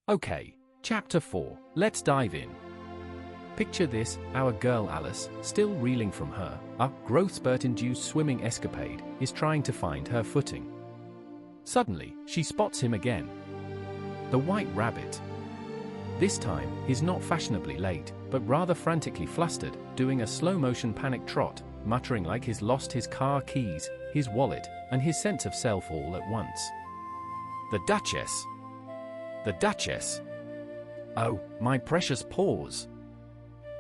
Okay, Chapter 4, let's dive in. Picture this, our girl Alice, still reeling from her growth spurt-induced swimming escapade, is trying to find her footing. Suddenly, she spots him again. The white rabbit. This time, he's not fashionably late, but rather frantically flustered, doing a slow-motion panic trot, muttering like he's lost his car keys, his wallet, and his sense of self all at once. The Duchess! The Duchess! Oh, my precious paws!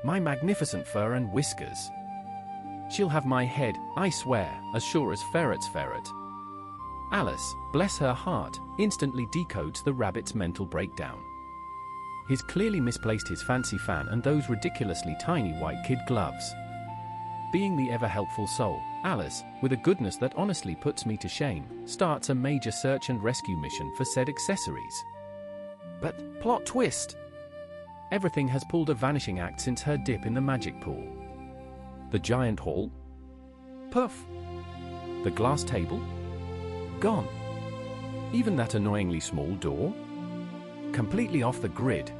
My magnificent fur and whiskers! She'll have my head, I swear, as sure as ferret's ferret. Alice, bless her heart, instantly decodes the rabbit's mental breakdown. He's clearly misplaced his fancy fan and those ridiculously tiny white kid gloves. Being the ever-helpful soul, Alice, with a goodness that honestly puts me to shame, starts a major search and rescue mission for said accessories. But, plot twist! Everything has pulled a vanishing act since her dip in the magic pool. The giant hall? Puff! The glass table? Gone. Even that annoyingly small door? Completely off the grid.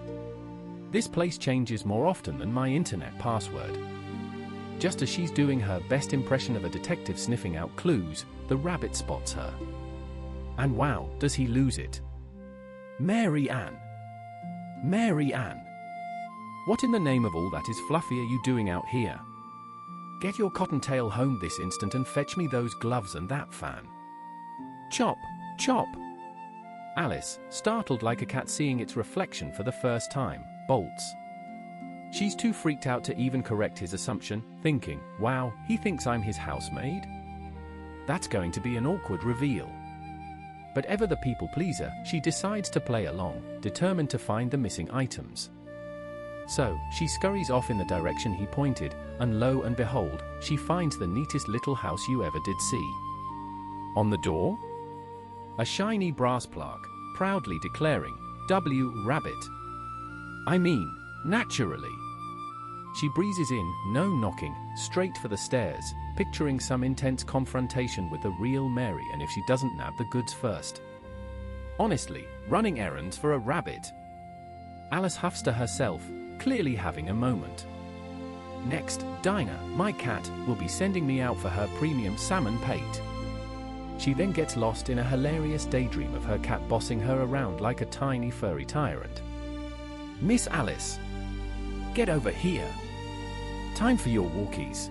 This place changes more often than my internet password. Just as she's doing her best impression of a detective sniffing out clues, the rabbit spots her. And wow, does he lose it. Mary Ann! Mary Ann! What in the name of all that is fluffy are you doing out here? Get your cottontail home this instant and fetch me those gloves and that fan. Chop! Chop! Alice, startled like a cat seeing its reflection for the first time, bolts. She's too freaked out to even correct his assumption, thinking, wow, he thinks I'm his housemaid? That's going to be an awkward reveal. But ever the people pleaser, she decides to play along, determined to find the missing items. So, she scurries off in the direction he pointed, and lo and behold, she finds the neatest little house you ever did see. On the door? A shiny brass plaque, proudly declaring, W. Rabbit. I mean, naturally. She breezes in, no knocking, straight for the stairs, picturing some intense confrontation with the real Mary and if she doesn't nab the goods first. Honestly, running errands for a rabbit. Alice huffs to herself, clearly having a moment. Next, Dinah, my cat, will be sending me out for her premium salmon pate. She then gets lost in a hilarious daydream of her cat bossing her around like a tiny furry tyrant. Miss Alice! Get over here! Time for your walkies.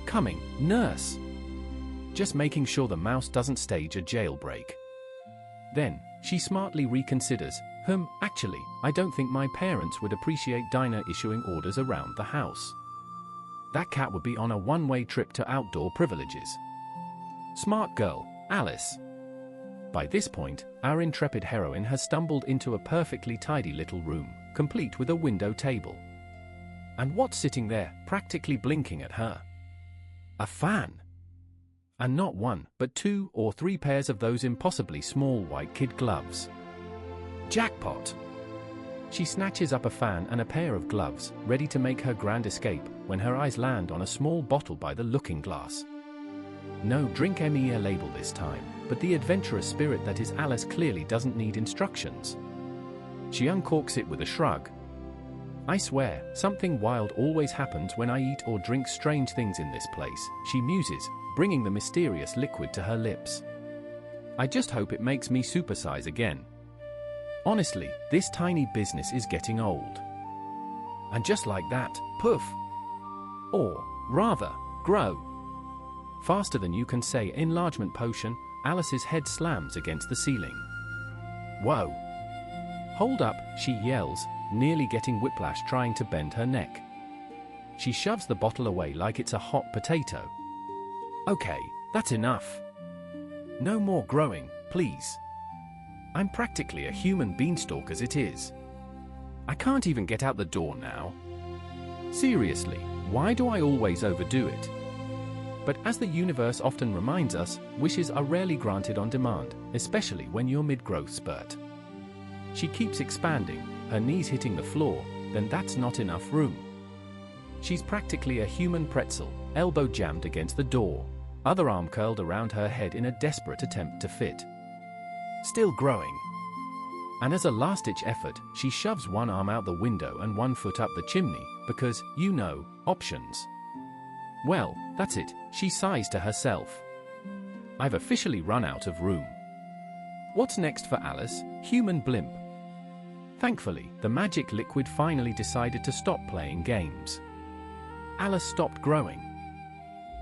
Coming, nurse! Just making sure the mouse doesn't stage a jailbreak. Then, she smartly reconsiders, actually, I don't think my parents would appreciate Dinah issuing orders around the house. That cat would be on a one-way trip to outdoor privileges. Smart girl, Alice. By this point, our intrepid heroine has stumbled into a perfectly tidy little room, complete with a window table. And what's sitting there, practically blinking at her? A fan! And not one, but 2 or 3 pairs of those impossibly small white kid gloves. Jackpot! She snatches up a fan and a pair of gloves, ready to make her grand escape, when her eyes land on a small bottle by the looking glass. No drink MEA label this time, but the adventurous spirit that is Alice clearly doesn't need instructions. She uncorks it with a shrug. I swear, something wild always happens when I eat or drink strange things in this place, she muses, bringing the mysterious liquid to her lips. I just hope it makes me supersize again. Honestly, this tiny business is getting old. And just like that, poof! Or, rather, grow. Faster than you can say enlargement potion, Alice's head slams against the ceiling. Whoa! Hold up, she yells, nearly getting whiplash trying to bend her neck. She shoves the bottle away like it's a hot potato. Okay, that's enough. No more growing, please. I'm practically a human beanstalk as it is. I can't even get out the door now. Seriously, why do I always overdo it? But as the universe often reminds us, wishes are rarely granted on demand, especially when you're mid-growth spurt. She keeps expanding, her knees hitting the floor, then that's not enough room. She's practically a human pretzel, elbow jammed against the door, other arm curled around her head in a desperate attempt to fit. Still growing. And as a last-ditch effort, she shoves one arm out the window and one foot up the chimney, because, you know, options. Well, that's it, she sighs to herself. I've officially run out of room. What's next for Alice, human blimp? Thankfully, the magic liquid finally decided to stop playing games. Alice stopped growing.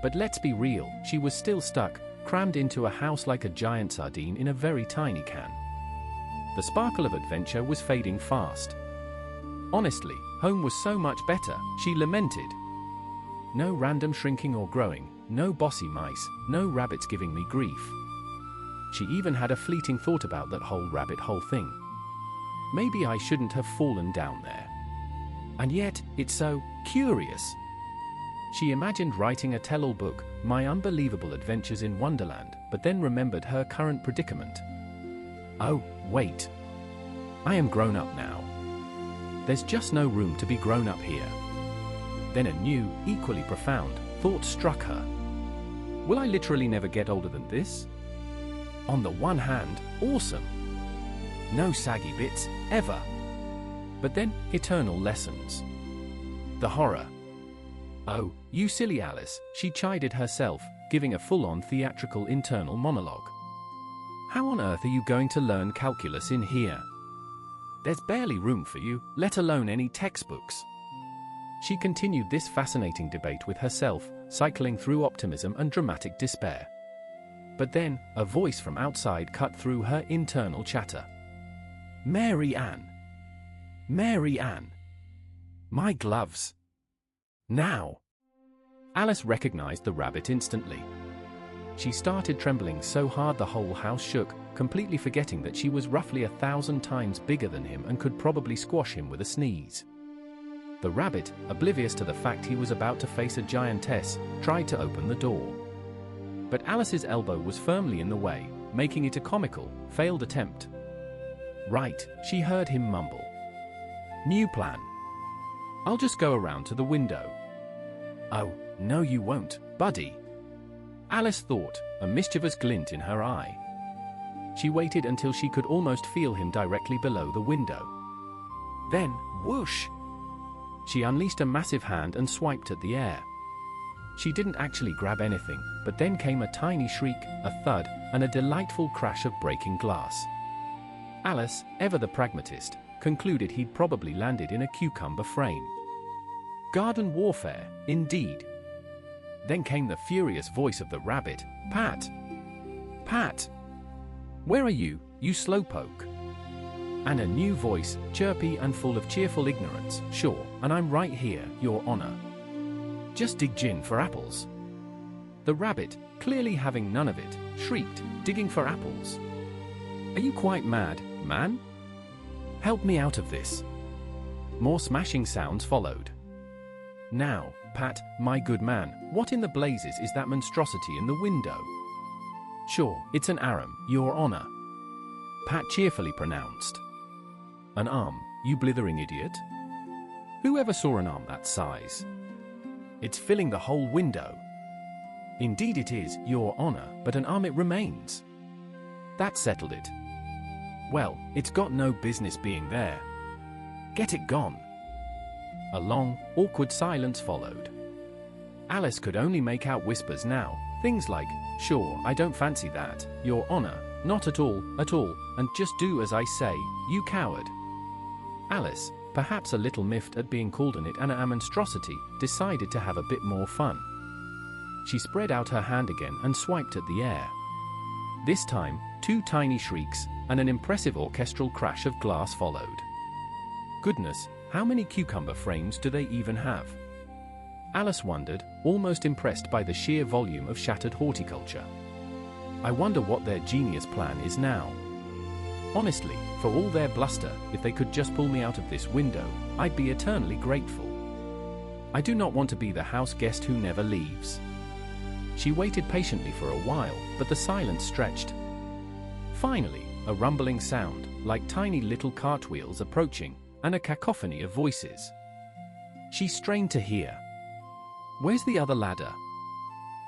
But let's be real, she was still stuck, crammed into a house like a giant sardine in a very tiny can. The sparkle of adventure was fading fast. Honestly, home was so much better, she lamented. No random shrinking or growing, no bossy mice, no rabbits giving me grief. She even had a fleeting thought about that whole rabbit hole thing. Maybe I shouldn't have fallen down there. And yet, it's so curious. She imagined writing a tell-all book, My Unbelievable Adventures in Wonderland, but then remembered her current predicament. Oh, wait. I am grown up now. There's just no room to be grown up here. Then a new, equally profound, thought struck her. Will I literally never get older than this? On the one hand, awesome. No saggy bits, ever. But then, eternal lessons. The horror. Oh, you silly Alice, she chided herself, giving a full-on theatrical internal monologue. How on earth are you going to learn calculus in here? There's barely room for you, let alone any textbooks. She continued this fascinating debate with herself, cycling through optimism and dramatic despair. But then, a voice from outside cut through her internal chatter. Mary Ann! Mary Ann! My gloves! Now! Alice recognized the rabbit instantly. She started trembling so hard the whole house shook, completely forgetting that she was roughly 1,000 times bigger than him and could probably squash him with a sneeze. The rabbit, oblivious to the fact he was about to face a giantess, tried to open the door. But Alice's elbow was firmly in the way, making it a comical, failed attempt. Right, she heard him mumble. New plan. I'll just go around to the window. Oh, no you won't, buddy. Alice thought, a mischievous glint in her eye. She waited until she could almost feel him directly below the window. Then, whoosh! She unleashed a massive hand and swiped at the air. She didn't actually grab anything, but then came a tiny shriek, a thud, and a delightful crash of breaking glass. Alice, ever the pragmatist, concluded he'd probably landed in a cucumber frame. Garden warfare, indeed. Then came the furious voice of the rabbit, Pat! Pat! Where are you, you slowpoke? And a new voice, chirpy and full of cheerful ignorance, sure, and I'm right here, Your Honor. Just dig gin for apples. The rabbit, clearly having none of it, shrieked, digging for apples. Are you quite mad, man? Help me out of this. More smashing sounds followed. Now, Pat, my good man, what in the blazes is that monstrosity in the window? Sure, it's an arm, Your Honor. Pat cheerfully pronounced. An arm, you blithering idiot? Who ever saw an arm that size? It's filling the whole window. Indeed it is, Your Honor, but an arm it remains. That settled it. Well, it's got no business being there. Get it gone. A long, awkward silence followed. Alice could only make out whispers now, things like, sure, I don't fancy that, Your Honor, not at all, and just do as I say, you coward. Alice, perhaps a little miffed at being called a monstrosity, decided to have a bit more fun. She spread out her hand again and swiped at the air. This time, 2 tiny shrieks, and an impressive orchestral crash of glass followed. Goodness, how many cucumber frames do they even have? Alice wondered, almost impressed by the sheer volume of shattered horticulture. I wonder what their genius plan is now. Honestly, for all their bluster, if they could just pull me out of this window, I'd be eternally grateful. I do not want to be the house guest who never leaves. She waited patiently for a while, but the silence stretched. Finally, a rumbling sound, like tiny little cartwheels approaching, and a cacophony of voices. She strained to hear. Where's the other ladder?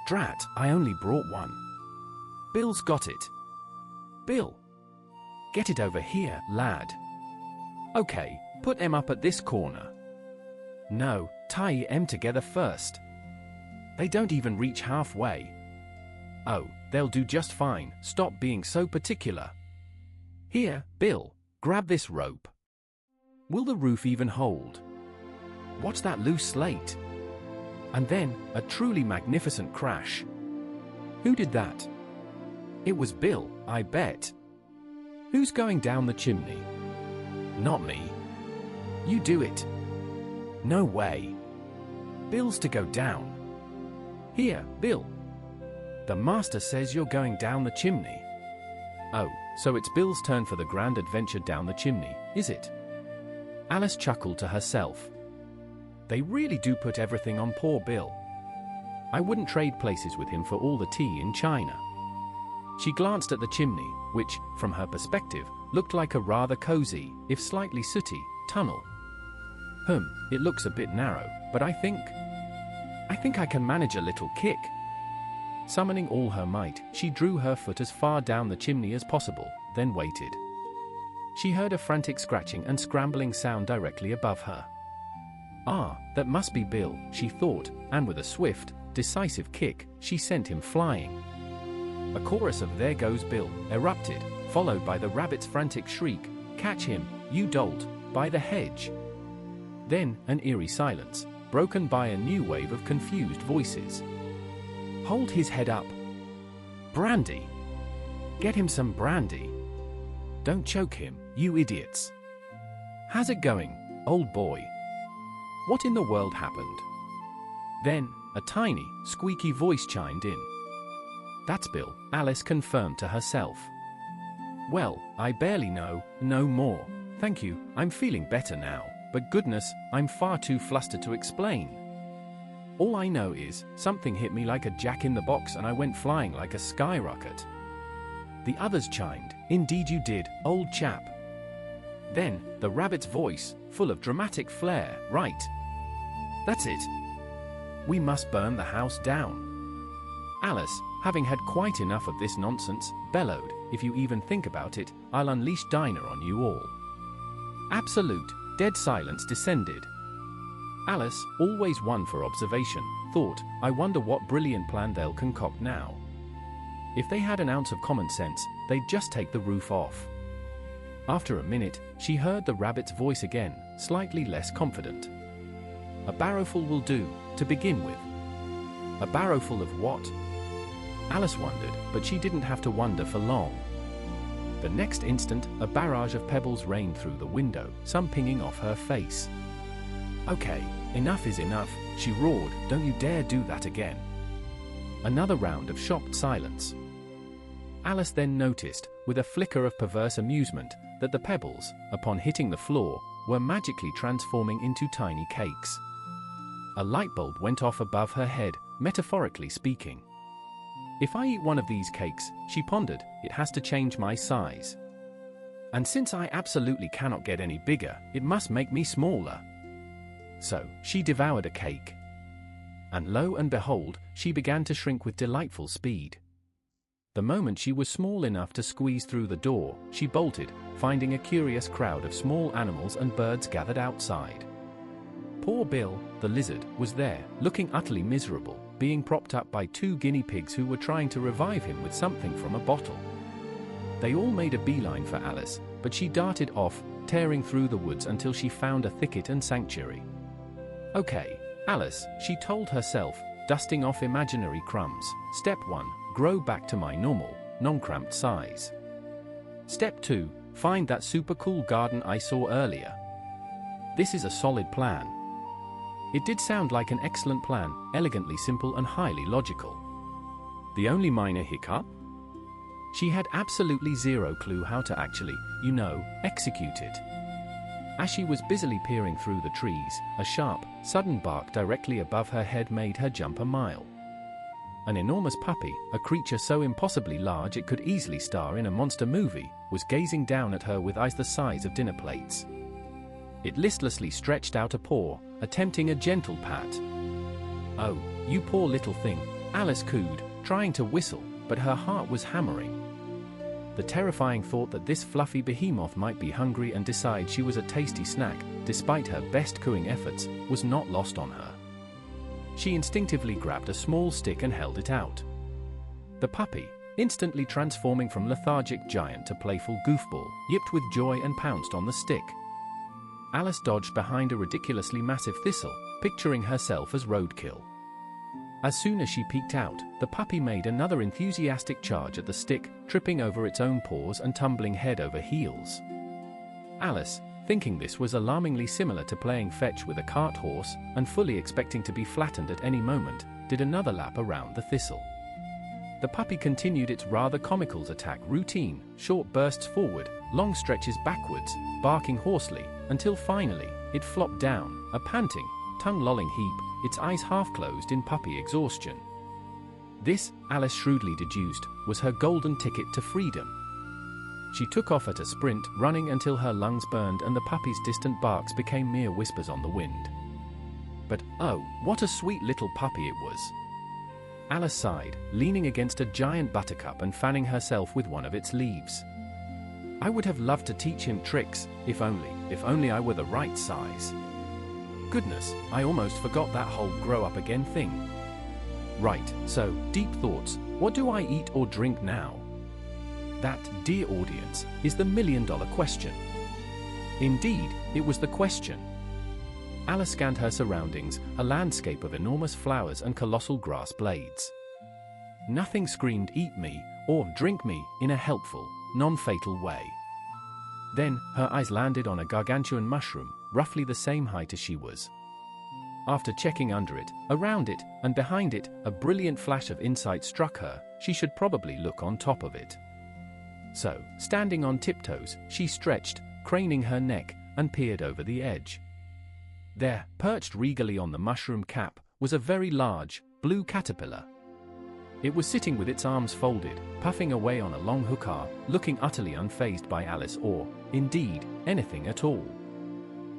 Drat, I only brought one. Bill's got it. Bill. Get it over here, lad. Okay, put em up at this corner. No, tie em together first. They don't even reach halfway. Oh, they'll do just fine, stop being so particular. Here, Bill, grab this rope. Will the roof even hold? What's that loose slate? And then, a truly magnificent crash. Who did that? It was Bill, I bet. Who's going down the chimney? Not me. You do it. No way. Bill's to go down. Here, Bill. The master says you're going down the chimney. Oh, so it's Bill's turn for the grand adventure down the chimney, is it? Alice chuckled to herself. They really do put everything on poor Bill. I wouldn't trade places with him for all the tea in China. She glanced at the chimney, which, from her perspective, looked like a rather cozy, if slightly sooty, tunnel. It looks a bit narrow, but I think I can manage a little kick. Summoning all her might, she drew her foot as far down the chimney as possible, then waited. She heard a frantic scratching and scrambling sound directly above her. Ah, that must be Bill, she thought, and with a swift, decisive kick, she sent him flying. A chorus of "There goes Bill" erupted, followed by the rabbit's frantic shriek, "Catch him, you dolt, by the hedge." Then, an eerie silence, broken by a new wave of confused voices. Hold his head up. Brandy. Get him some brandy. Don't choke him, you idiots. How's it going, old boy? What in the world happened? Then, a tiny, squeaky voice chimed in. That's Bill, Alice confirmed to herself. Well, I barely know, no more. Thank you, I'm feeling better now, but goodness, I'm far too flustered to explain. All I know is, something hit me like a jack-in-the-box and I went flying like a skyrocket. The others chimed, indeed you did, old chap. Then, the rabbit's voice, full of dramatic flair, right. That's it. We must burn the house down. Alice, having had quite enough of this nonsense, bellowed, if you even think about it, I'll unleash Dinah on you all. Absolute, dead silence descended. Alice, always one for observation, thought, I wonder what brilliant plan they'll concoct now. If they had an ounce of common sense, they'd just take the roof off. After a minute, she heard the rabbit's voice again, slightly less confident. A barrowful will do, to begin with. A barrowful of what? Alice wondered, but she didn't have to wonder for long. The next instant, a barrage of pebbles rained through the window, some pinging off her face. Okay, enough is enough, she roared, don't you dare do that again. Another round of shocked silence. Alice then noticed, with a flicker of perverse amusement, that the pebbles, upon hitting the floor, were magically transforming into tiny cakes. A light bulb went off above her head, metaphorically speaking. If I eat one of these cakes, she pondered, it has to change my size. And since I absolutely cannot get any bigger, it must make me smaller. So, she devoured a cake. And lo and behold, she began to shrink with delightful speed. The moment she was small enough to squeeze through the door, she bolted, finding a curious crowd of small animals and birds gathered outside. Poor Bill, the lizard, was there, looking utterly miserable, being propped up by 2 guinea pigs who were trying to revive him with something from a bottle. They all made a beeline for Alice, but she darted off, tearing through the woods until she found a thicket and sanctuary. Okay, Alice, she told herself, dusting off imaginary crumbs. Step 1, grow back to my normal, non-cramped size. Step 2, find that super cool garden I saw earlier. This is a solid plan. It did sound like an excellent plan, elegantly simple and highly logical. The only minor hiccup? She had absolutely zero clue how to actually, execute it. As she was busily peering through the trees, a sharp, sudden bark directly above her head made her jump a mile. An enormous puppy, a creature so impossibly large it could easily star in a monster movie, was gazing down at her with eyes the size of dinner plates. It listlessly stretched out a paw, attempting a gentle pat. Oh, you poor little thing, Alice cooed, trying to whistle, but her heart was hammering. The terrifying thought that this fluffy behemoth might be hungry and decide she was a tasty snack, despite her best cooing efforts, was not lost on her. She instinctively grabbed a small stick and held it out. The puppy, instantly transforming from lethargic giant to playful goofball, yipped with joy and pounced on the stick. Alice dodged behind a ridiculously massive thistle, picturing herself as roadkill. As soon as she peeked out, the puppy made another enthusiastic charge at the stick, tripping over its own paws and tumbling head over heels. Alice, thinking this was alarmingly similar to playing fetch with a cart horse, and fully expecting to be flattened at any moment, did another lap around the thistle. The puppy continued its rather comical attack routine, short bursts forward, long stretches backwards, barking hoarsely, until finally, it flopped down, a panting, tongue-lolling heap, its eyes half-closed in puppy exhaustion. This, Alice shrewdly deduced, was her golden ticket to freedom. She took off at a sprint, running until her lungs burned and the puppy's distant barks became mere whispers on the wind. But, oh, what a sweet little puppy it was! Alice sighed, leaning against a giant buttercup and fanning herself with one of its leaves. I would have loved to teach him tricks, if only I were the right size. Goodness, I almost forgot that whole grow up again thing. Right, so, deep thoughts, what do I eat or drink now? That, dear audience, is the million-dollar question. Indeed, it was the question. Alice scanned her surroundings, a landscape of enormous flowers and colossal grass blades. Nothing screamed "eat me" or "drink me" in a helpful, non-fatal way. Then, her eyes landed on a gargantuan mushroom, roughly the same height as she was. After checking under it, around it, and behind it, a brilliant flash of insight struck her: she should probably look on top of it. So, standing on tiptoes, she stretched, craning her neck, and peered over the edge. There, perched regally on the mushroom cap, was a very large, blue caterpillar. It was sitting with its arms folded, puffing away on a long hookah, looking utterly unfazed by Alice or, indeed, anything at all.